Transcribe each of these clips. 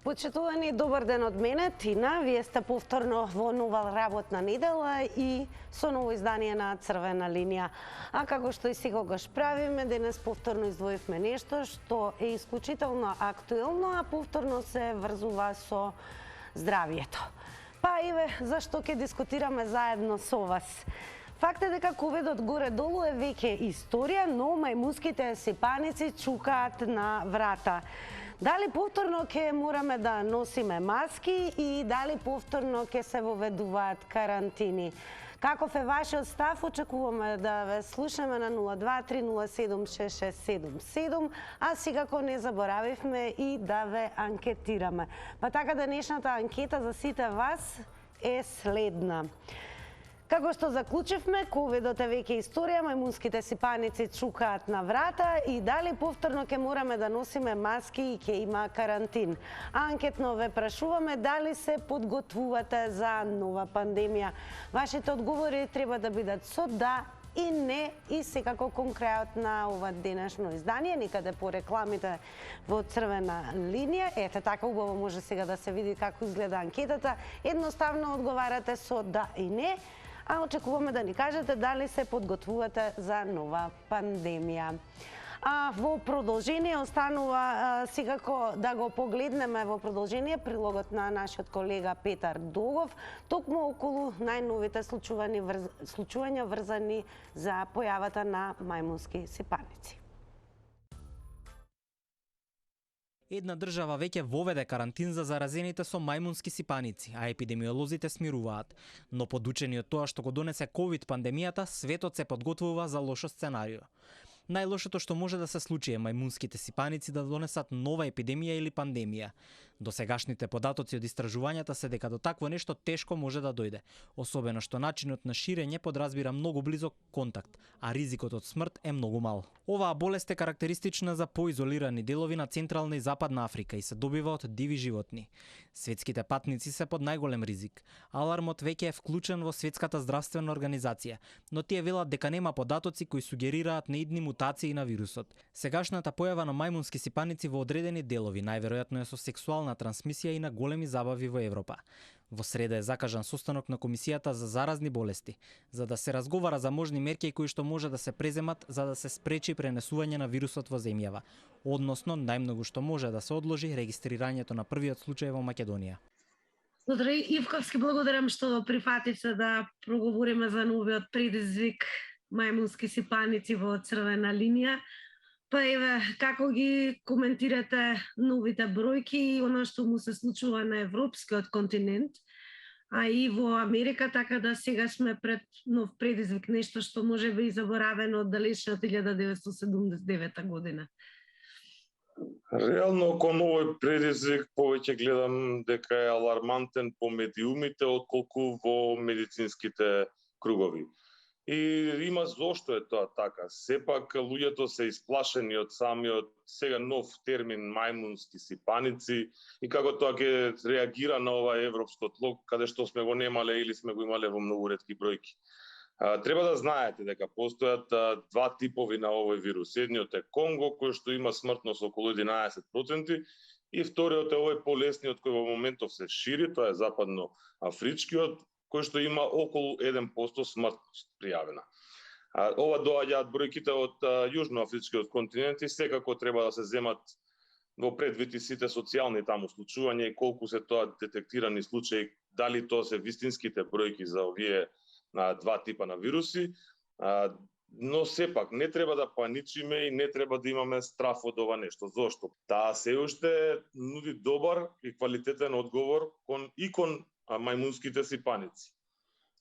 Почитувани, добар ден од мене, Тина. Вие сте повторно во нова работна недела и со ново издание на Црвена линија. А како што и секогаш правиме, денес повторно издвоивме нешто што е исклучително актуелно, а повторно се врзува со здравието. Па еве зашто ќе дискутираме заедно со вас. Факт е дека ковидот горе-долу е веќе историја, но мајмунските сипаници чукаат на врата. Дали повторно ќе мораме да носиме маски и дали повторно ќе се воведуваат карантини? Каков е вашиот став? Очекуваме да ве слушаме на 023076677, а секако не заборавивме и да ве анкетираме. Па така денешната анкета за сите вас е следна. Како што заклучивме, ковидот е веќе историја, мајмунските сипаници чукаат на врата и дали повторно ќе мораме да носиме маски и ќе има карантин. Анкетно ве прашуваме дали се подготвувате за нова пандемија. Вашите одговори треба да бидат со да и не, и секако кон крајот на ова денешно издание, некаде по рекламите во Црвена линија. Ете, така убаво може сега да се види како изгледа анкетата. Едноставно одговарате со да и не, а очекуваме да ни кажете дали се подготвувате за нова пандемија. А во продолжение останува секако да го погледнеме во продолжение прилогот на нашиот колега Петар Догов, токму околу најновите случувања врзани за појавата на мајмунски сипаници. Една држава веќе воведе карантин за заразените со мајмунски сипаници, а епидемиолозите смируваат. Но подучени од тоа што го донесе ковид пандемијата, светот се подготвува за лошо сценарио. Најлошото што може да се случи е мајмунските сипаници да донесат нова епидемија или пандемија. Досегашните податоци од истражувањата се дека до такво нешто тешко може да дојде, особено што начинот на ширење подразбира многу близок контакт, а ризикот од смрт е многу мал. Оваа болест е карактеристична за поизолирани делови на Централна и Западна Африка и се добива од диви животни. Светските патници се под најголем ризик. Алармот веќе е вклучен во Светската здравствена организација, но тие велат дека нема податоци кои сугерираат неидни мутации на вирусот. Сегашната појава на мајмунски сипаници во одредени делови најверојатно е со сексуална трансмисија и на големи забави во Европа. Во среда е закажан состанок на Комисијата за заразни болести, за да се разговара за можни мерки кои што може да се преземат за да се спречи пренесување на вирусот во земјава, односно најмногу што може да се одложи регистрирањето на првиот случај во Македонија. Доктор Ивковски, благодарам што прифативте да проговориме за новиот предизвик мајмунски сипаници во Црвена линија. Па еве, како ги коментирате новите бројки и оно што му се случува на европскиот континент, а и во Америка, така да сега сме пред нов предизвик, нешто што може би и заборавено од далечната 1979 година. Реално, кон овој предизвик повеќе гледам дека е алармантен по медиумите отколку во медицинските кругови. И има зошто е тоа така. Сепак луѓето се исплашени од самиот сега нов термин мајмунски сипаници и како тоа ќе реагира на ова европско тло, каде што сме го немале или сме го имале во многу ретки бројки. Треба да знаете дека постојат два типови на овој вирус. Едниот е Конго, кој што има смртност околу 11%, и вториот е овој полесниот кој во моментов се шири, тоа е западноафричкиот, кој што има околу 1% смртност пријавена. Ова доаѓаат бројките од јужноафричкиот континент и секако треба да се земат во предвид и сите социјални таму случувања и колку се тоа детектирани случаи, дали тоа се вистинските бројки за овие два типа на вируси, но сепак не треба да паничиме и не треба да имаме страф од ова нешто. Зошто? Таа се уште нуди добар и квалитетен одговор кон мајмунските сипаници.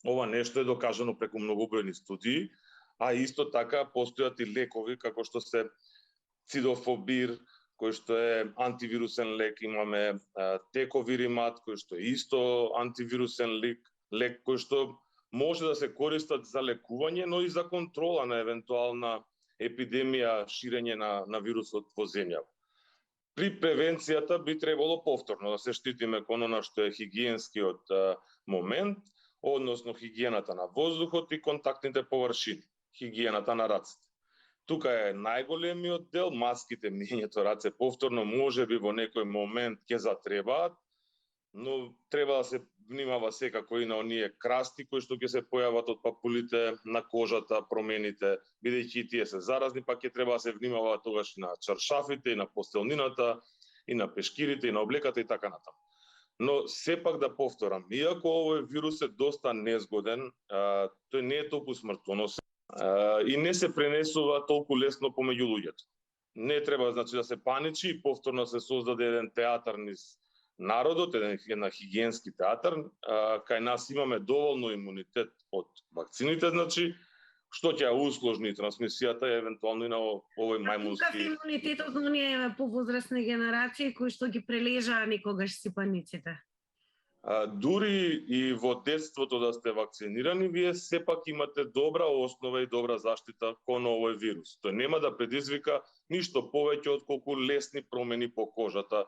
Ова нешто е докажано преку многобројни студии, а исто така постојат и лекови како што се цидофобир, кој што е антивирусен лек, имаме тековиримат, кој што е исто антивирусен лек кој што може да се користат за лекување, но и за контрола на евентуална епидемија, ширење на вирусот во земјава. При превенцијата би требало повторно да се штитиме кон она што е хигиенскиот момент, односно хигиената на воздухот и контактните површини, хигиената на рацете. Тука е најголемиот дел, маските, миењето раце повторно, можеби во некој момент ќе затребаат, но треба да се внимава секако и на оние красти кои што ќе се појават од папулите на кожата, промените, бидејќи и тие се заразни, па ќе треба да се внимава тогаш и на чаршафите, и на постелнината, и на пешкирите, и на облеката и така натаму. Но сепак да повторам, иако овој вирус е доста незгоден, тој не е толку смртоносен и не се пренесува толку лесно помеѓу луѓето. Не треба значи да се паничи и повторно се создаде еден театар низ народот, една хигиенски театар, кај нас имаме доволно имунитет од вакцините, значи, што ќе усложни трансмисијата евентуално и на овој мајмунски... Каков имунитетот на оние повозрастни генерации кои што ги прележаа никогаш сипаниците? Дури и во детството да сте вакцинирани, вие сепак имате добра основа и добра заштита кон овој вирус. Тој нема да предизвика ништо повеќе отколку лесни промени по кожата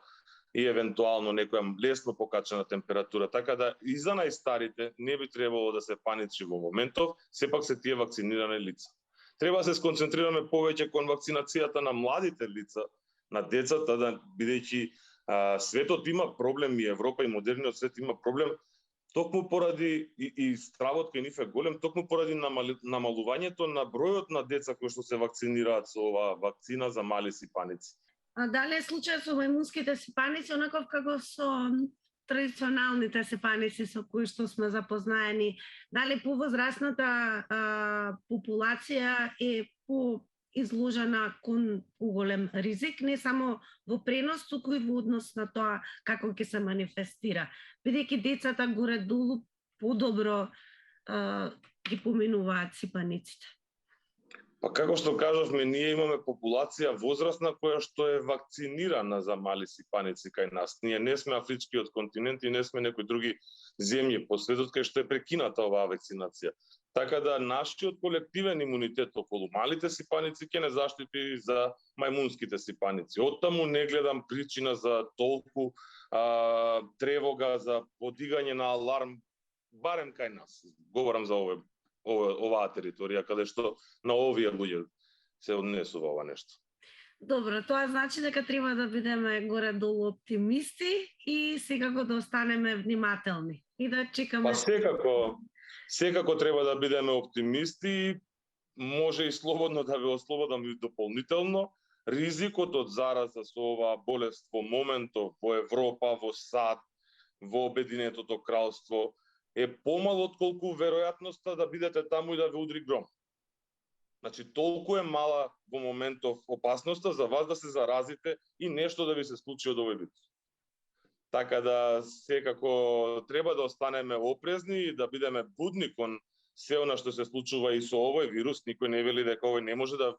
и евентуално некоја лесно покачена температура. Така да и за најстарите не би требало да се паничи во моментов, сепак се тие вакцинирани лица. Треба да се сконцентрираме повеќе кон вакцинацијата на младите лица, на децата, да бидејќи светот има проблем и Европа и модерниот свет има проблем токму поради и стравот кај нив е голем, токму поради намалувањето на бројот на деца кои што се вакцинираат со оваа вакцина за мали сипаници. А дали е случај со мајмунските сипаници онаков како со традиционалните сипаници со кои што сме запознаени? Дали повозрастната популација е изложена кон уголем ризик, не само во пренос, туку и во однос на тоа како ќе се манифестира. Бидејќи децата горе-долу подобро ги поминуваат сипаниците. Па како што кажавме, ние имаме популација возрастна која што е вакцинирана за мали сипаници кај нас. Ние не сме афричкиот континент и не сме некои други земји по светот кај што е прекината оваа вакцинација. Така да нашиот колективен имунитет околу малите сипаници ќе не заштити за мајмунските сипаници. Оттаму не гледам причина за толку тревога, за подигање на аларм, барем кај нас. Говорам за оваа територија каде што на овие луѓе се однесува ова нешто. Добро, тоа значи дека треба да бидеме горе-долу оптимисти и секако да останеме внимателни и да чекаме. Па секако треба да бидеме оптимисти, може и слободно да ве ослободам и дополнително. Ризикот од зараза со оваа болест во моментов во Европа, во САД, во Обединетото кралство е помал отколку веројатноста да бидете таму и да ве удри гром. Значи, толку е мала во моментов опасноста за вас да се заразите и нешто да ви се случи од овој вид. Така да секако треба да останеме опрезни и да бидеме будни кон се она што се случува и со овој вирус. Никој не вели дека овој не може да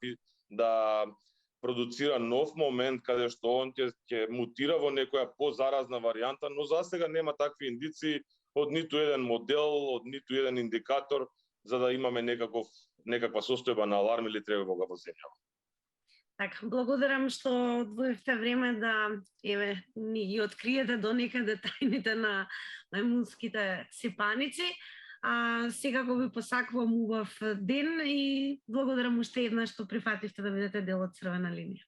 продуцира нов момент каде што он ќе мутира во некоја позаразна варијанта, но засега нема такви индиции од ниту еден модел, од ниту еден индикатор за да имаме некаква состојба на аларм или тревога во земјава. Така, благодарам што одвоивте време да ни ги откриете до некаде тајните на мајмунските сипаници. Секако ви посакувам убав ден и благодарам уште еднаш што прифативте да бидете дел од Црвена линија.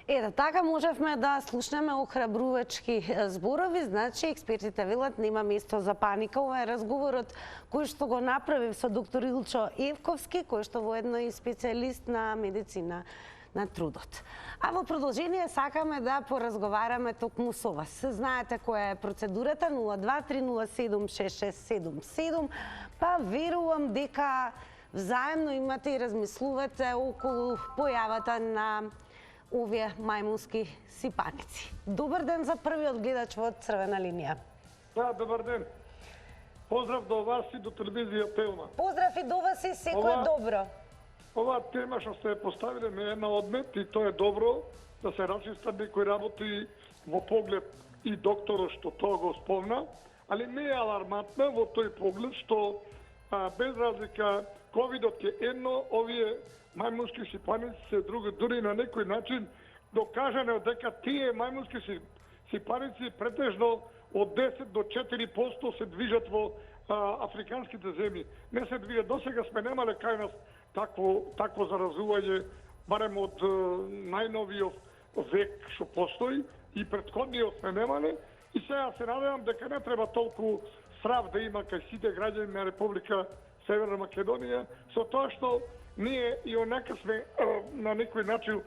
Ето така можевме да слушнеме охрабрувачки зборови, значи експертите велат нема место за паника. Ова е разговорот кој што го направив со доктор Илчо Евковски, кој што воедно и специјалист на медицина на трудот. А во продолжение сакаме да поразговараме токму со вас. Знаете која е процедурата 0230766777, па верувам дека взаемно имате и размислувате околу појавата на овие мајмунски сипаници. Добар ден за првиот гледач во Црвена линија. Да, добар ден. Поздрав до вас и до телевизија Телма. Поздрав и до вас и секој добро. Оваа тема што сте поставиле ме е на одмет и тоа е добро да се расчиста некој работи во поглед и докторот што тоа го спомна, али не е алармантна во тој поглед што без разлика ковидот е едно, овие мајмунски сипаници се друго, дури на некој начин докажано дека тие мајмунски сипаници претежно од 10 до 4% се движат во африканските земји. Не се движат. Досега сме немале кај нас такво заразување, барем од најновиот век што постои и претходниот сме немале, и сега се надевам дека не треба толку страв да има кај сите граѓани на Република Северна Македонија, со тоа што ние и онака сме на некој начин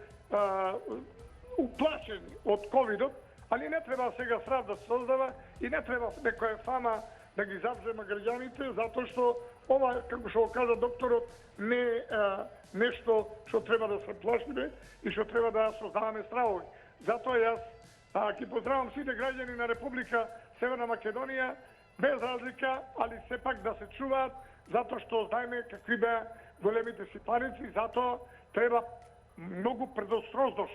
уплашени од ковидот, али не треба сега страв да се создава и не треба некоја фама да ги завзема граѓаните, затоа што ова, како што го кажа докторот, не е нешто што треба да се плашиме и што треба да создаваме стравови. Затоа јас ги поздравам сите граѓани на Република Северна Македонија, без разлика, али сепак да се чуваат, затоа што знаеме какви беа големите сипаници, затоа треба многу предострожност.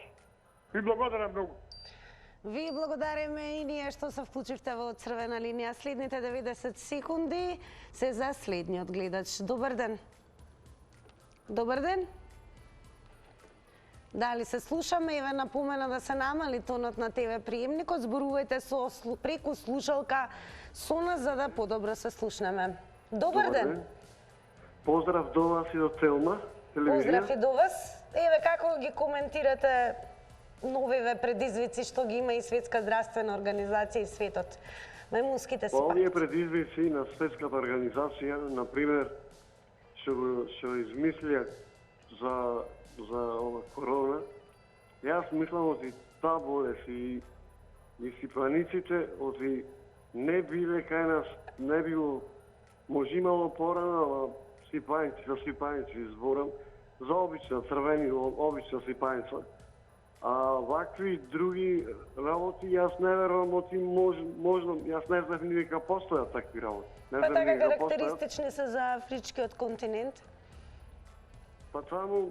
Ви благодарам многу. Ви благодариме и ние што се вклучивте во црвена линија. Следните 90 секунди се за следниот гледач. Добар ден. Добар ден. Дали се слушаме? Еве напомена да се намали тонот на ТВ приемникот. Зборувајте преку слушалка со нас за да подобро се слушнеме. Добар ден. Поздрав до вас и до Целма телевизија. Поздрав и до вас. Еве како ги коментирате новиве предизвици што ги има и Светска здравствена организација и светот? Мајмунските сипаници. Овие предизвици на Светската организација, на пример, што измислија за ова корона, јас мислам оти таа болест и сипаниците оти не биле кај нас, не било, може имало порано, ама сипаници зборам, за обична црвени, обична сипаница. А вакви други работи, јас не верувам оти можно, јас не знам ни дека постојат такви работи. Па така карактеристични се за афричкиот континент? Па таму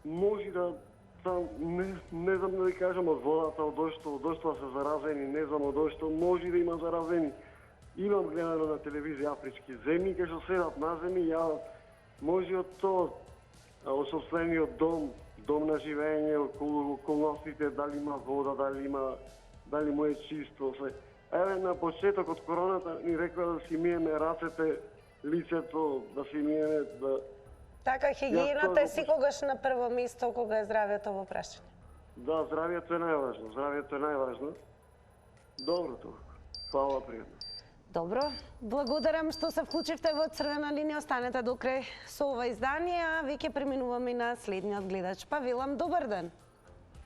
може да не знам да ви кажам од водата, од што се заразени, не знам од што може да има заразени. Имам гледано на телевизија афрички земји, кај што седат на земји, ја може од тоа осоствениот дом на живење, околностите, дали има вода, дали му е чисто, се. Еве на почеток од короната ни рекоа да си миеме рацете, лицето, да си миеме, да... Така, хигиената е секогаш на прво место кога е здравието во прашање. Да, здравието е најважно. Добро тоа. Фала пријатно. Добро, благодарам што се вклучивте во црвена линија. Останете до крај со ова издание, а веќе преминуваме на следниот гледач. Павелам, добар ден.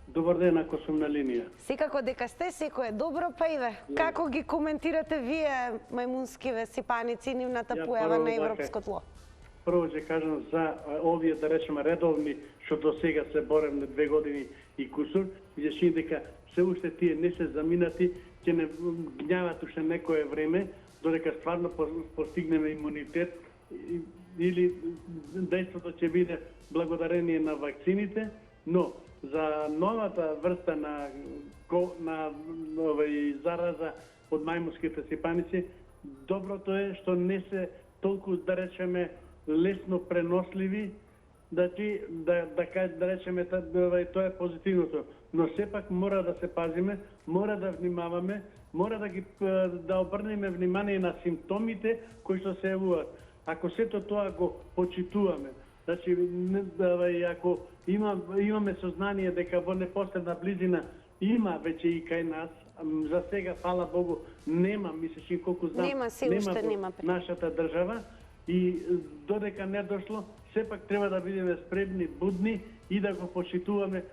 Добар ден, ако сум на линија. Секако дека сте, секој е добро, па иве. Како ги коментирате вие мајмунскиве сипаници и нивната појава на европско тло? Прво ќе кажам за овие, да речеме, редовни, што до сега се борем на 2 години и кусур, ќе ши дека се уште тие не се заминати, ќе не гњават уште некое време, додека стварно постигнеме имунитет или дејството ќе биде благодарение на вакцините, но за новата врста на зараза од мајмунските сипаници, доброто е што не се толку, да речеме, лесно преносливи, да речеме, тоа е позитивното. Но сепак мора да се пазиме, мора да внимаваме, мора да обрнеме внимание на симптомите кои што се јавуваат. Ако сето тоа го почитуваме, значи ако имаме сознание дека во непосредна близина има веќе и кај нас, за сега, фала Богу, нема, мислиш колку знам, нема нашата држава, и додека не дошло, сепак треба да бидеме спремни, будни и да го почитуваме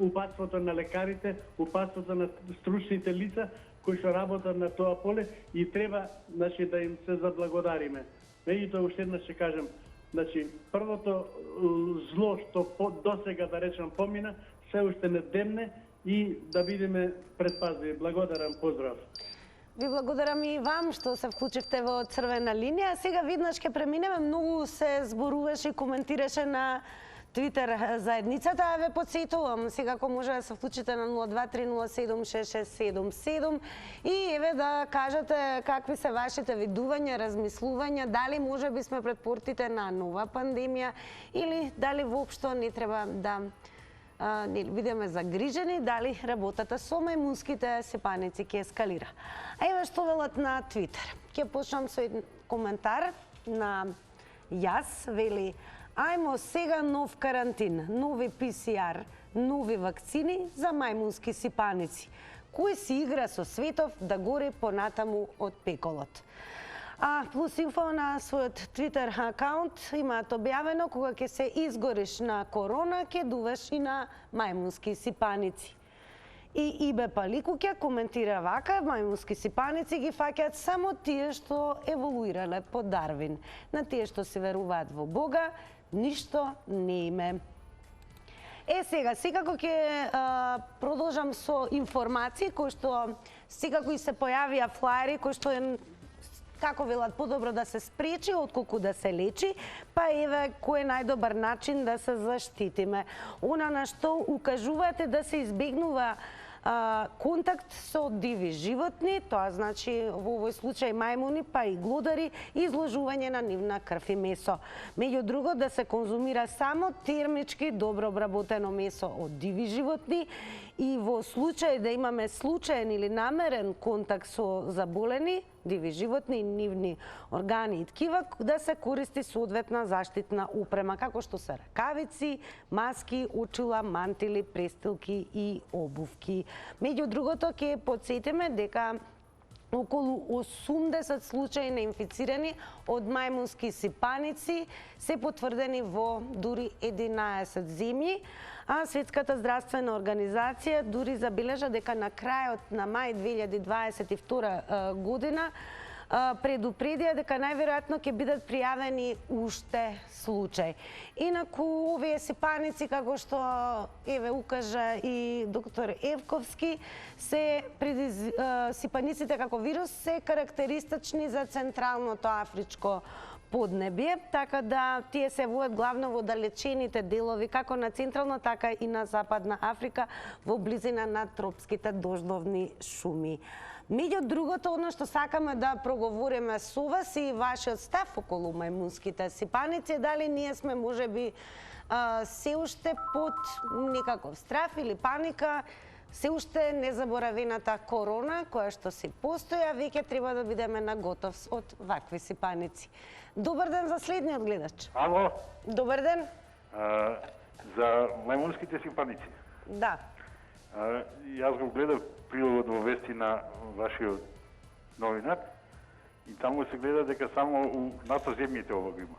упатството на лекарите, упатството на стручните лица кои што работат на тоа поле и треба, значи, да им се заблагодариме. Меѓутоа, уште еднаш ќе кажем, значи, првото зло што досега, да речем, помина, се уште не демне и да бидеме предпазливи. Благодарам, поздрав. Ви благодарам и вам што се вклучивте во црвена линија. Сега виднаш ќе преминеме, многу се зборуваше и коментираше на Твитер заедницата, а ве подсетувам, сега ако може да се вклучите на 0230766677 и еве да кажете какви се вашите видувања, размислувања, дали може би сме пред портите на нова пандемија или дали воопшто не треба да бидеме загрижени, дали работата со мајмунските сипаници ќе ескалира. А еве што велат на Твитер. Ќе почнам со еден коментар на Јас, вели, ајмо сега нов карантин, нови ПСР, нови вакцини за мајмунски сипаници. Кој си игра со светов да гори понатаму од пеколот. А плюс инфо на својот Twitter акаунт имаат објавено кога ќе се изгориш на корона, ќе дуваш и на мајмунски сипаници. И Ибе Паликуќа коментира вака: мајмунски сипаници ги фаќаат само тие што еволуирале по Дарвин. На тие што се веруваат во Бога, ништо не име. Сега, секако ќе продолжам со информации кои што секако и се појавија флаери кои што е, како велат, подобро да се спречи отколку да се лечи, па еве кој е најдобар начин да се заштитиме. Она на што укажувате да се избегнува контакт со диви животни, тоа значи во овој случај мајмуни, па и глодари, изложување на нивна крв и месо. Меѓу друго, да се конзумира само термички добро обработено месо од диви животни и во случај да имаме случаен или намерен контакт со заболени диви животни и нивни органи и ткива, да се користи соодветна заштитна упрема, како што се ракавици, маски, очила, мантили, престилки и обувки. Меѓу другото, ќе потсетиме дека околу 80 случаи на инфицирани од мајмунски сипаници се потврдени во дури 11 земји, а Светската здравствена организација дури забележа дека на крајот на мај 2022 година предупредија дека најверојатно ќе бидат пријавени уште случаи. Инаку овие сипаници, како што еве укажа и доктор Евковски, сипаниците како вирус се карактеристични за централното афричко поднебје, така да тие се воат главно во далечените делови како на централна, така и на западна Африка во близина на тропските дождовни шуми. Меѓу другото, одно што сакаме да проговориме со вас и вашиот став околу мајмунските сипаници, дали ние сме можеби се уште под некаков страв или паника, се уште незаборавената корона која што си постоја, веќе треба да бидеме на готов од вакви сипаници. Добар ден за следниот гледач. Ало. Добар ден. За мајмунските сипаници. Да. Јас го гледав прилогот во вести на вашиот новинар и таму се гледа дека само у НАТО земјите ова го има.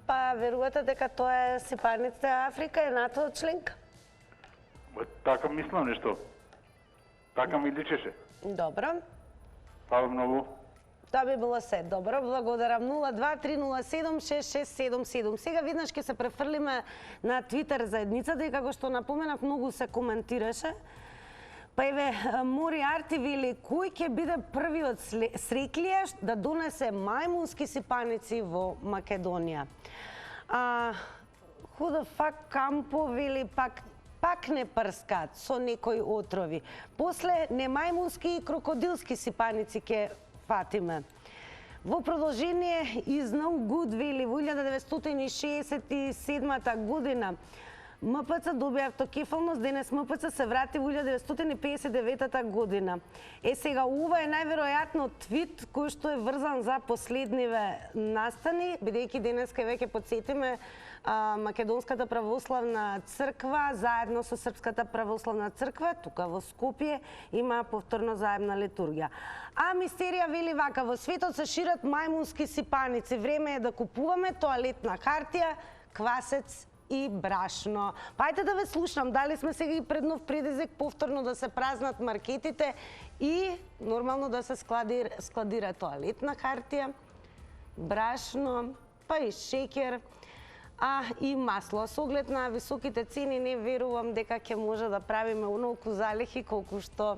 Па верувате дека тоа е сипаница Африка е НАТО членка? Така мислам нешто. Така ми личеше. Добро. Фала многу. Тоа би било се. Добро, благодарам. 023076677. Сега виднаш ќе се префрлиме на Твитер заедницата и како што напоменав, многу се коментираше. Па еве, Мори Арти вели, кој ќе биде првиот среклијаш да донесе мајмунски сипаници во Македонија? Who the fuck Кампо вели, пак не прскат со некои отрови. После немајмунски и крокодилски сипаници ќе фатиме. Во продолжение из No Good вели во 1967 година МПЦ доби автокефалност, денес МПЦ се врати во 1959 година. Сега ова е најверојатно твит кој што е врзан за последниве настани, бидејќи денеска веќе потсетиме Македонската православна црква заедно со Српската православна црква тука во Скопје има повторно заедна литургија. А Мистерија вели вака: во светот се шират мајмунски сипаници, време е да купуваме тоалетна хартија, квасец и брашно. Пајте да ве слушам, дали сме сега и пред нов предизвик повторно да се празнат маркетите и нормално да се складира тоалетна хартија, брашно, па и шеќер, и масло. Со оглед на високите цени не верувам дека ќе може да правиме онолку залихи колку што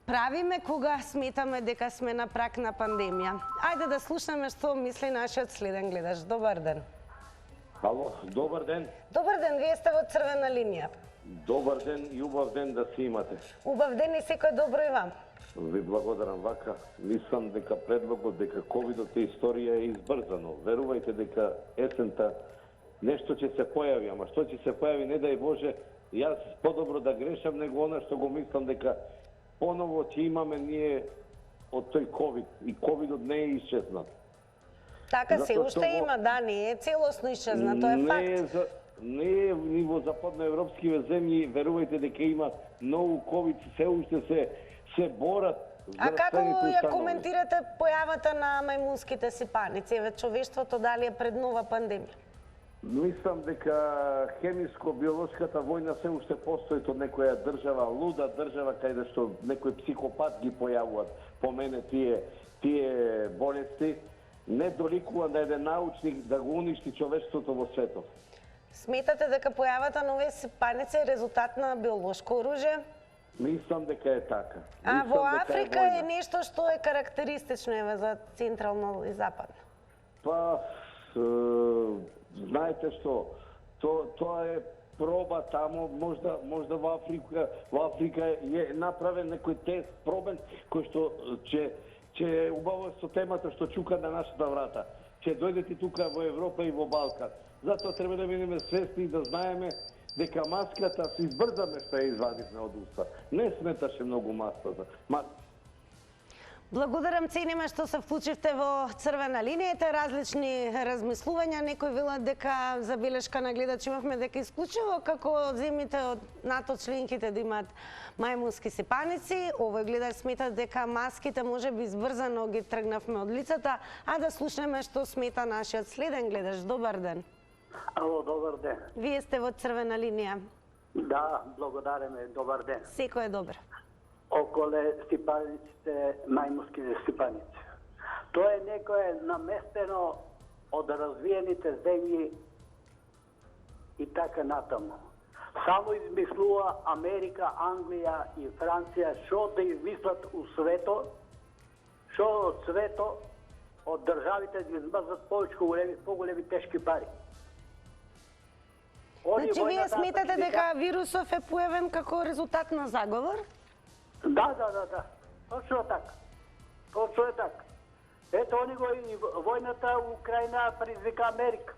правиме кога сметаме дека сме на прак на пандемија. Ајде да слушаме што мисли нашиот следен гледач. Добар ден. Ало, добар ден. Добар ден, вие сте во црвена линија. Добар ден и убав ден да си имате. Убав ден и секој добро и вам. Ви благодарам вака. Мислам дека предлогот дека ковидот е историја е избрзано. Верувајте дека есента нешто ќе се појави, ама што ќе се појави, не дај Боже, јас подобро да грешам него она што го мислам дека поново ќе имаме ние од тој ковид и ковидот не е исчезнат. Така се Затоа уште што има, да, не е целосно исчезна, тоа е факт. Не е ниво западноевропски земји, верувајте дека има многу ковид, се уште се борат. А како ја коментирате појавата на мајмунските сипаници? Еве човештвото дали е пред нова пандемија? Мислам дека хемиско-биолошката војна се уште постои од некоја држава, луда држава, каде што некој психопат ги појавуваат по мене тие болести. Не доликува да еден научник да го уништи човештвото во светот. Сметате дека појавата на овие сипаници е резултат на биолошко оружје? Мислам дека е така. А во Африка е нешто што е карактеристично еве за централно и западно. Па, знаете што, тоа е проба тамо, можда во Африка е направен некој тест, пробен, кој што че убаво со темата што чука на нашата врата. Че дојдете тука во Европа и во Балкан. Затоа треба да бидеме свесни и да знаеме дека маската се избрзаме што ја извадивме од уста. Не сметаше многу маската. Благодарам, цениме што се вклучивте во црвена линијата, различни размислувања, некои велат дека забелешка на гледач имавме дека исклучиво како земјите од НАТО членките да имаат мајмунски сипаници, овој гледач смета дека маските можеби избрзано ги тргнавме од лицата, а да слушнеме што смета нашиот следен гледач. Добар ден. Ало, добар ден. Вие сте во црвена линија. Да, благодариме, добар ден. Секој е добар. Околе сипаниците, мајмунските сипаници. Тоа е некое наместено од развиените земји и така натаму. Само измислува Америка, Англија и Франција што да измислат у свето, што од свето, од државите да измрзат поголеми тешки пари. Значи, вие сметате дека вирусов е појавен како резултат на заговор? Да. Точно така. Точно е така. Ето, они го и војната у Украина предизвика Америка.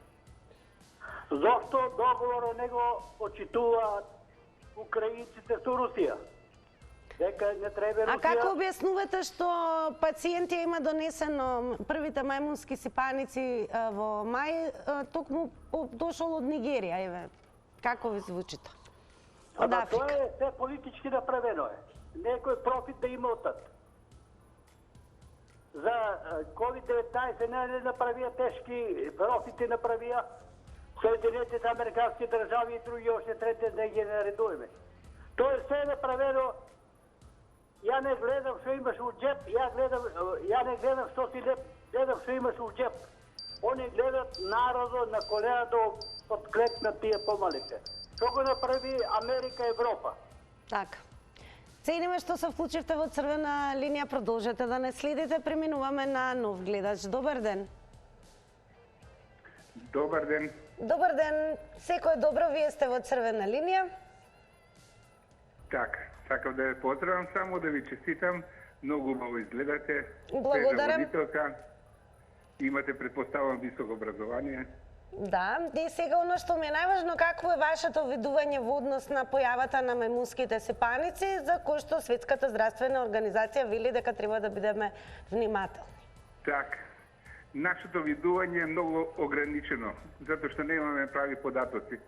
Зошто договорот не го очитуваат украинците со Русија? Дека не треба Русија... А како објаснувате што пациенти има донесено првите мајмунски сипаници во мај, токму дошол од Нигерија, еве? Како ви звучи тоа? Од Африка. Тоа е се политички направено е. Некој профит да има од тат. За COVID-19 не направија тешки профити направија Соединетите американски држави и други още трети да ги наредуваме. Тоа е се направено. Ја не гледам што имаш у джеп, ја не гледам што си гледам што имаш у джеп. Они гледат народот на колена да подкрепнат тие помалите. Што го направи Америка и Европа? Така. Цениме што се вклучивте во црвена линија, продолжете да не следите, преминуваме на нов гледач. Добар ден. Добар ден. Добар ден. Секој добро, вие сте во црвена линија. Така, сакам да ве поздравам, само да ви честитам. Многу убаво изгледате. Благодарам. Имате, предпоставам, високо образование. Да, и сега оно што ми е најважно, какво е вашето видување во однос на појавата на мајмунските сипаници, за кој што Светската здравствена организација вели дека треба да бидеме внимателни? Так, нашето видување е многу ограничено, затоа што немаме прави податоци.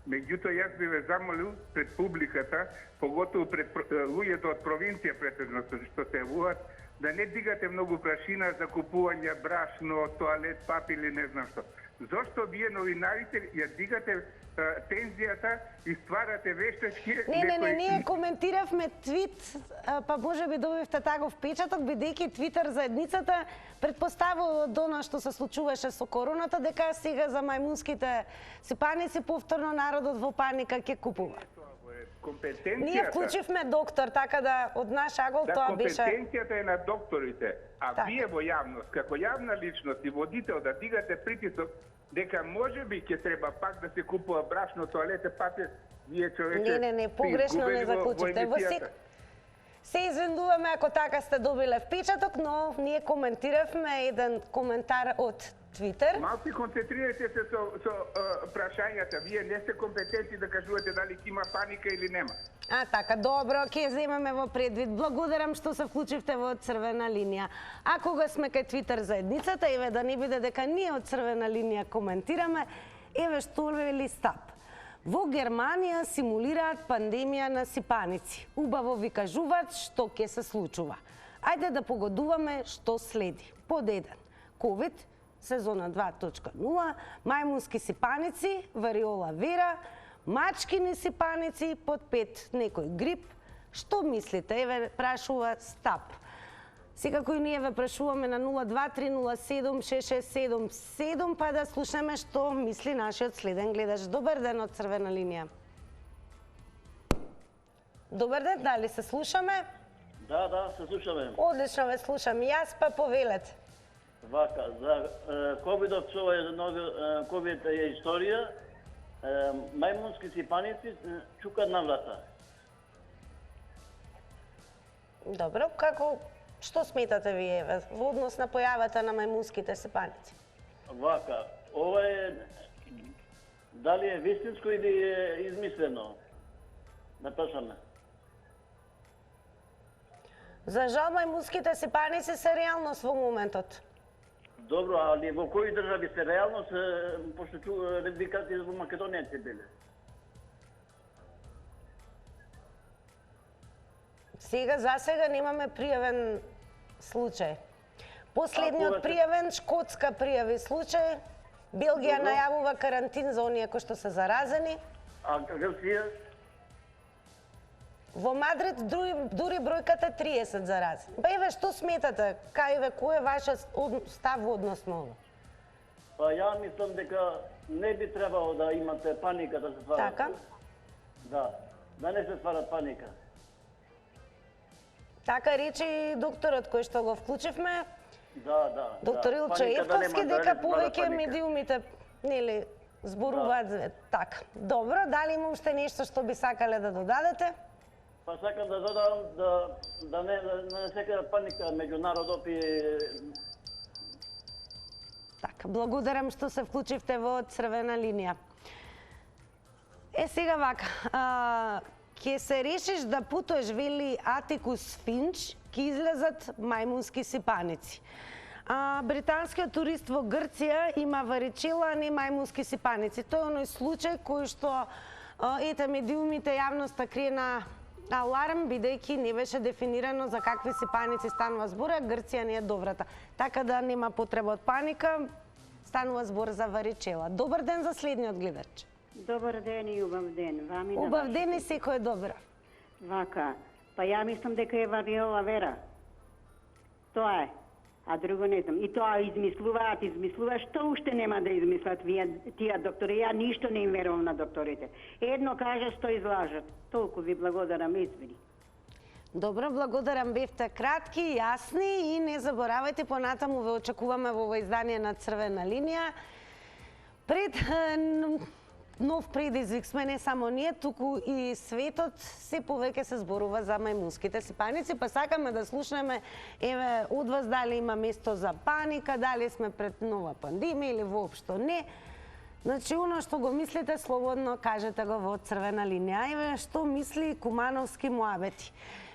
Меѓутоа, јас би ве замолил пред публиката, поготово пред луѓето од провинција претежно што се јавуваат, да не дигате многу прашина за купување брашно, тоалет, папир или не знам што. Зошто вие новинарите ја дигате тензијата и стварате вештачки... Не, ние коментиравме твит, па може би добивте таков впечаток, бидејќи Твитер заедницата предпоставува од она што се случуваше со короната, дека сега за мајмунските сипаници повторно народот во паника ќе купува. Ние вклучивме доктор, така да од наш агол тоа беше... Компетенцијата е на докторите, а вие во јавност, како јавна личност и водител да дигате притисок, дека можеби ќе треба пак да се купува брашно, тоалете, папир, вие човече... Не, погрешно не заклучите. Се извиндуваме ако така сте добиле впечаток, но ние коментиравме еден коментар од Твитер. Малку концентрирате се со прашањата. Вие не сте компетентни да кажувате дали ќе има паника или нема. Така, добро, ќе земеме во предвид. Благодарам што се вклучивте во Црвена линија. А кога сме кај Твитер заедницата, еве да не биде дека ние од Црвена линија коментираме, еве што вели Стап. Во Германија симулираат пандемија на сипаници. Убаво ви кажуваат што ќе се случува. Ајде да погодуваме што следи. Под 1. COVID, сезона 2.0, мајмунски сипаници, вариола вера, мачкини сипаници, под 5 некој грип. Што мислите? Еве прашува Стап. Секако и ние ве прашуваме на 023076677, па да слушаме што мисли нашиот следен гледач. Добар ден од Црвена линија. Добар ден, дали се слушаме? Да, се слушаме. Одлично ве слушам. Јас па повелете. Вака, за ковидот, ковид е историја, мајмунски сипаници чукат на врата. Добро, што сметате вие во однос на појавата на мајмунските сипаници? Вака, ова е дали е вистинско или е измислено? Да прашаме. За жал мајмунските сипаници се реалност во моментот. Добро, али во кои држави се реалност, пошто викате во Македонија се биле? За сега немаме пријавен случај. Последниот пријавен, Шкотска пријави случај, Белгија најавува карантин за оние кои што се заразени. А Грција? Во Мадрид дури бројката 30 заразени. Па еве што сметате? Кој е вашиот став односно ова? Па ја мислам дека не би требало да имате паника да се ствара. Така? Да не се ствара паника. Така рече и докторот кој што го вклучивме. Да. Доктор Илчо Евковски, дека повеќе медиумите, нели, зборуваат така. Добро, дали има уште нешто што би сакале да додадете? Па сакам да додам да не секаде паника меѓу народот и... Така, благодарам што се вклучивте во Црвена линија. Сега вака, ќе се решиш да путуваш, вели Атикус Финч, ќе излезат мајмунски сипаници. Британскиот турист во Грција има варичела, а не мајмунски сипаници. Тој е оној случај кој што медиумите јавноста крие на аларм, бидејќи не беше дефинирано за какви сипаници станува збор, а Грција не е добрата. Така да нема потреба од паника, станува збор за варичела. Добар ден за следниот гледач. Добар ден и убав ден. Убав ден и секој е добро. Вака, па ја мислам дека е вариола вера. Тоа е. А друго не знам. И тоа измислуваат, што уште нема да измислат тие доктори. Ја ништо не им верувам на докторите. Едно кажа, што излажат. Толку ви благодарам, извини. Добро, благодарам, бевте кратки, јасни и не заборавајте, понатаму ве очекуваме во ово издание на Црвена линија. Пред нов предизвик сме не само ние, туку и светот се повеќе се зборува за мајмунските сипаници, па сакаме да слушнеме еве од вас дали има место за паника, дали сме пред нова пандемија или воопшто не. Значи, оно што го мислите, слободно кажете го во Црвена линија. Еве што мисли Кумановски муабети.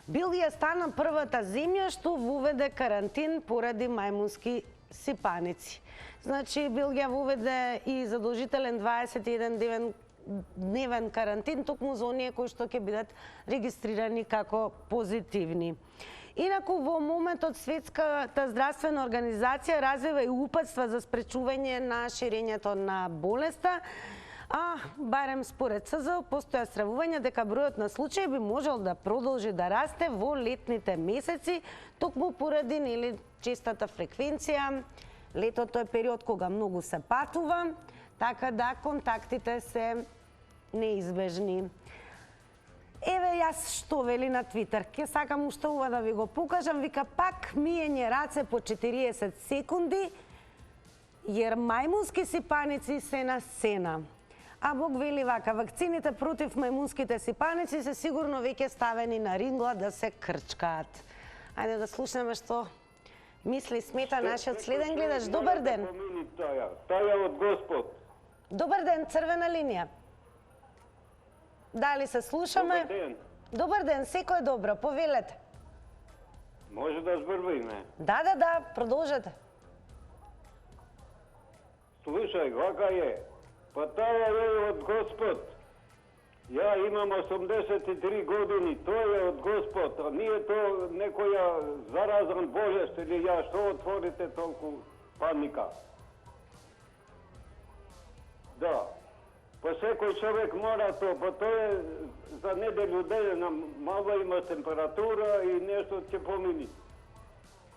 Белгија стана првата земја што воведе карантин поради мајмунски сипаници. Значи, Белгија воведе и задолжителен 21 дневен карантин, токму за оние кои што ќе бидат регистрирани како позитивни. Инаку, во моментот Светската здравствена организација развива и упатства за спречување на ширењето на болеста, а барем според СЗО постоја стравување дека бројот на случаи би можел да продолжи да расте во летните месеци, токму поради честата фреквенција. Летото е период кога многу се патува, така да контактите се неизбежни. Еве јас што вели на Твитер. Ке сакам уште ова да ви го покажам. Вика пак миење раце по 40 секунди, jer мајмунски сипаници се на сцена. А Бог вели вака, вакцините против мајмунските сипаници се сигурно веќе ставени на рингла да се крчкаат. Ајде да слушнеме што мисли, смета нашиот следен гледач. Добар ден. Таја од Господ. Добар ден, Црвена линија. Дали се слушаме? Добар ден, секој е добро, повелете. Може да зборуваме? Да, продолжете. Слушај, вака е. Па таа е од Господ. Ја имам 83 години, тој е од Господ, а ние то некоја заразен болест или ја што отворите толку паника? Да. Па секој човек мора то, па тоа е за неделю дена, мала има температура и нешто ќе помини.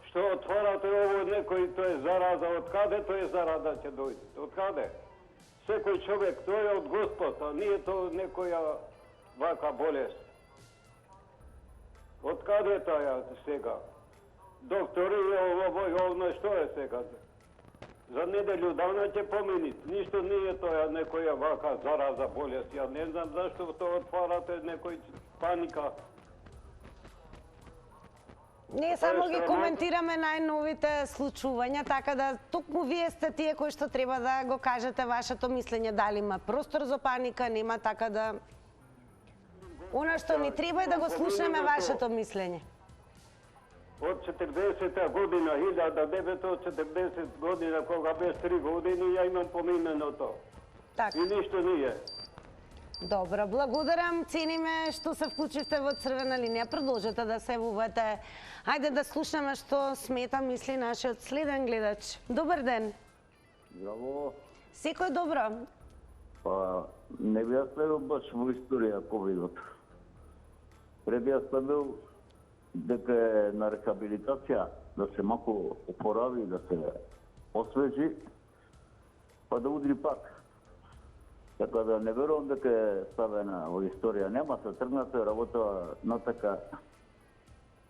Што отворате ово некој, тоа е зараза, од каде тоа е зараза ќе дојде? Од каде? Секој човек, тоа е од Господ, а ние тоа некоја вака болест. Од каде тоа сега? Доктори, ово, што е сега? За неделю дана ќе помини. Ништо не е тоа некоја вака зараза болест. Ја не знам зашто тоа отварате некој паника. Ние само ги коментираме најновите случувања, така да токму вие сте тие кои што треба да го кажете вашето мислење, дали има простор за паника, нема, така да она што ни треба е да го слушнеме вашето мислење. Од 40-та година, 1940 година, кога без 3 години, ја имам поминено тоа. Така. И ништо не е. Добро, благодарам, цениме што се вклучивте во Црвена линија. Продолжете да се јавувате. Ајде да слушнеме што смета, мисли нашиот следен гледач. Добар ден. Здраво. Секој добро? Па, не би ја следил баш во историја ковидот. Пред ја следил дека е на рехабилитација, да се малку опорави, да се освежи, па да удри пак. Така да не верувам дека е ставена во историја. Нема се тргнате работа натака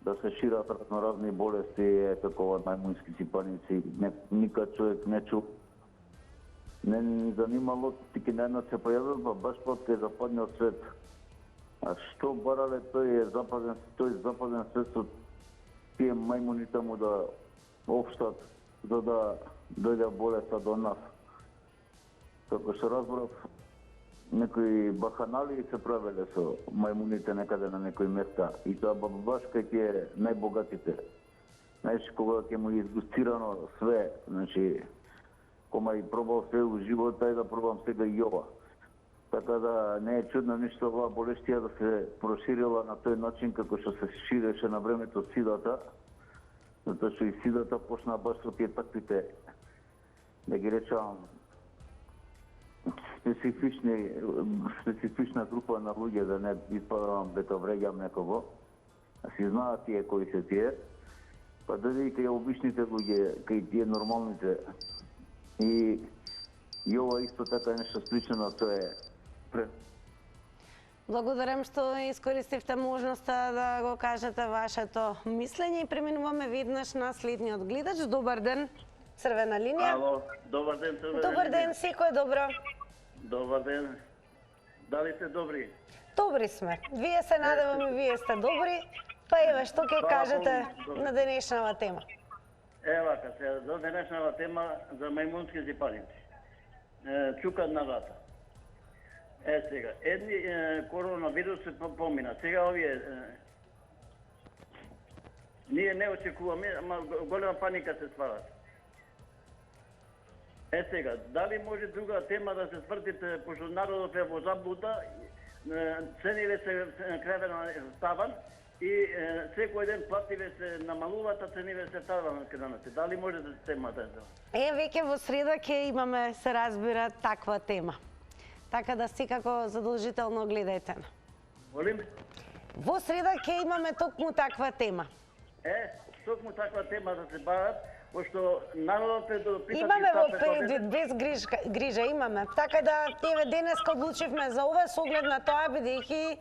да се шират разноразни болести, како мајмунски сипаници. Никад човек не чу. Не ни занимало, тики најнад се појавил, баш под кај западниот свет. А што барале тој западен свет со тие мајмуните му да општат, за да дојде болеста до нас? Како што разбрав, некои баханали се правеле со мајмуните некаде на некои места и тоа баш кај тие најбогатите. Знаеш, кога ќе му изгустирано све, значи, кома и пробал све у живота и да пробам сега и ова. Така да не е чудно ништо оваа болештија да се проширила на тој начин како што се ширеше на времето сидата, затоа што и сидата почна баш со тие таквите, да ги речам, специфична група на луѓе, да не испадам дека вреѓам некого, а си знаат тие кои се тие, па дојде и кај обичните луѓе, кај тие нормалните. И ова исто така е нешто слично, тоа е Благодарам што искористивте можноста да го кажете вашето мислење и преминуваме веднаш на следниот гледач. Добар ден, Црвена линија. Ало, добар ден, Црвена линија. Добар ден, секој добро. Добар ден. Дали сте добри? Добри сме. Вие се надеваме, вие сте добри. Па еве, што ќе кажете на денешната тема? Ева, се за денешната тема за мајмунски сипаници. Чукат на врата. Сега, едни коронавирус се помина. Сега овие ние не очекуваме, ама голема паника се стварат. Сега, дали може друга тема да се свртите, пошто народот е во заблуда, цениве се краве на таван и секој ден плативе се намалуваат, а цениве се таван кранате. Дали може да се темата? Веќе во среда ќе имаме, се разбира, таква тема. Така да секако задолжително гледајте. Волим? Во среда ќе имаме токму таква тема. Токму таква тема да се барат, пошто народот е до питати... Имаме во предвид, без грижа имаме. Така да, еве денеска одлучивме за ова со оглед на тоа, бидејќи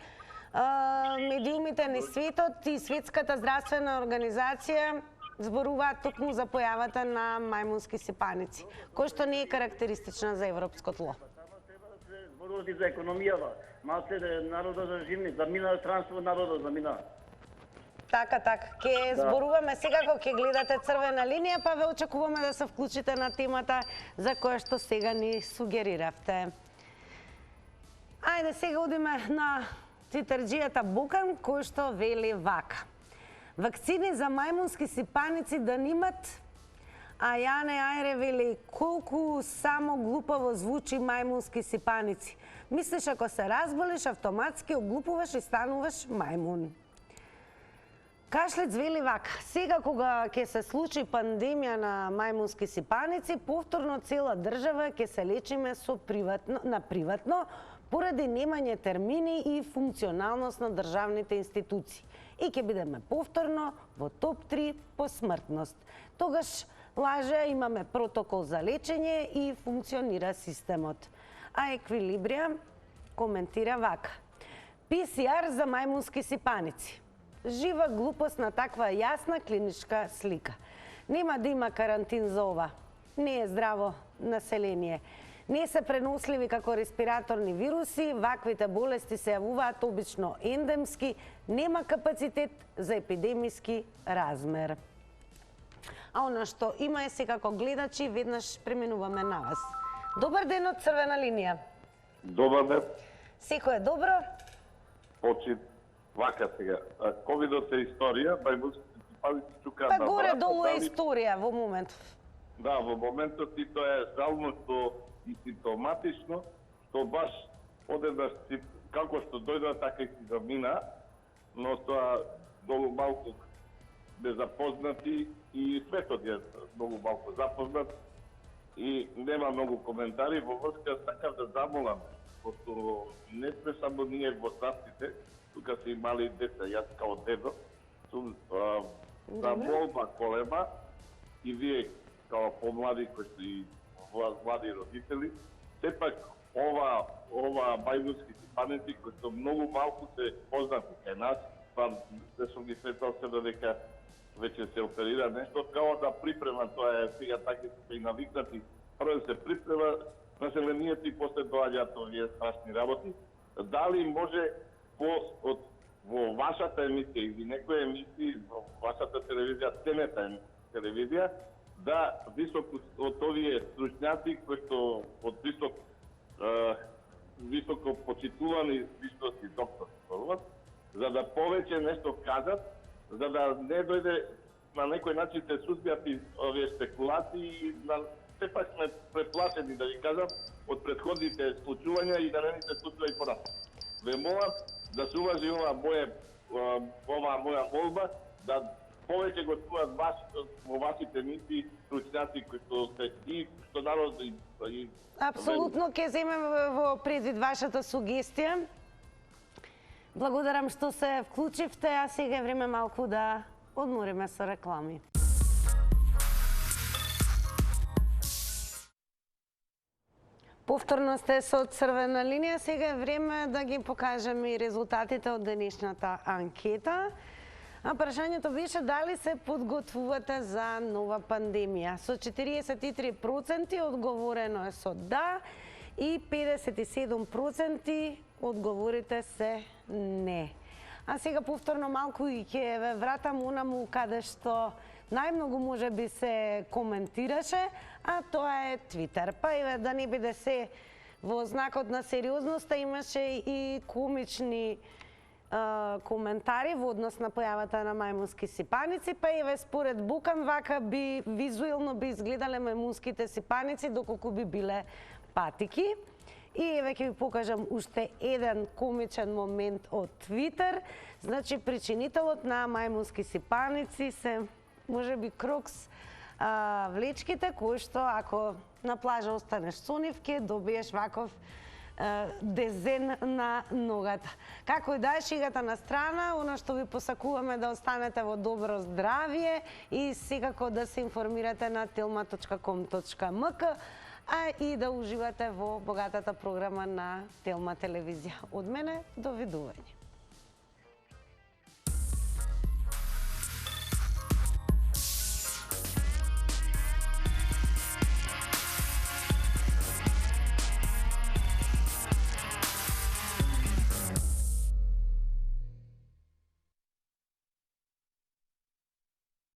медиумите на светот и Светската здравствена организација зборуваат токму за појавата на мајмунски сипаници, кој што не е карактеристична за европско тло. Зборуват и за економијава. Малце народот да живни, замина странство народот, замина. Така, ќе зборуваме секако, ќе гледате Црвена линија, па ве очекуваме да се вклучите на темата за која што сега ни сугериравте. Ајде, сега одиме на твитерџијата Букан, кој што вели вака. Вакцини за мајмунски сипаници да нимат, а Јане Ајре вели колку само глупаво звучи мајмунски сипаници. Мислиш ако се разболиш, автоматски оглупуваш и стануваш мајмун. Кашлец вели вака, сега кога ќе се случи пандемија на мајмунски сипаници, повторно цела држава ќе се лечиме на приватно, поради немање термини и функционалност на државните институции. И ќе бидеме повторно во топ 3 по смртност. Тогаш лаже, имаме протокол за лечење и функционира системот. А Еквилибрија коментира вака. PCR за мајмунски сипаници. Жива глупост на таква јасна клиничка слика. Нема да има карантин за ова. Не е здраво население. Не се преносливи како респираторни вируси, ваквите болести се јавуваат обично ендемски, нема капацитет за епидемиски размер. А она што има е секако гледачи, веднаш преминуваме на вас. Добар ден од Црвена линија. Добар ден. Секој е добро? Почит вака сега. Ковидот е историја, мајмунските сипаници чукаат на врата. Па горе-долу е историја во моментов. Да, во моментот и тоа е жално што и симптоматично, што баш одеднаш како што дојдоа, така и си замина, но тоа многу малку незапознати и светот е многу малку запознат и нема многу коментари. Во врска сакам да замолам, пошто не сме само ние возрастите, тука се и мали деца, јас као дедо, сум за молба голема и вие као помлади кои сте и млади родители, сепак ова мајмунски сипаници кои што многу малку се познати кај нас, па не сум ги сретал се додека веќе се оперира нешто, као да припрема, тоа е сега така се и навикнати, прво се припрема населението и после доаѓаат овие страшни работи. Дали може во вашата емисија или некоја емисија во вашата телевизија, ценета телевизија, да високо од овие стручњаци кои што од високо почитувани вистински доктори, за да повеќе нешто кажат, за да не дојде на некој начин се сузбијат и овие спекулации, сепак сме преплашени, да ви кажам, од претходните случувања и да не ни се случува и понатаму. Ве молам да се уважи оваа моја молба, да повеќе го чуваат во вашите емисии стручњаци кои што се и што народ и апсолутно ќе земем во предвид вашата сугестија. Благодарам што се вклучивте, а сега е време малку да одмориме со реклами. Повторно сте со Црвена линија, сега е време да ги покажеме и резултатите од денешната анкета. А прашањето беше дали се подготвувате за нова пандемија. Со 43% одговорено е со да и 57% одговорите се не. А сега повторно малку и ќе ве вратам онаму каде што најмногу може би се коментираше, а тоа е Твитер. Па еве да не биде се во знакот на сериозноста, имаше и комични коментари во однос на појавата на мајмунски сипаници, па еве според Букан вака би визуелно би изгледале мајмунските сипаници доколку би биле патики. И еве ќе ви покажам уште еден комичен момент од Твитер. Значи причинителот на мајмунски сипаници се можеби крокс влечките кои што ако на плажа останеш со нив ќе добиеш ваков дезен на ногата. Како и да е, шегата на страна, оно што ви посакуваме да останете во добро здравје и секако да се информирате на telma.com.mk, а и да уживате во богатата програма на Телма телевизија. Од мене, довидување.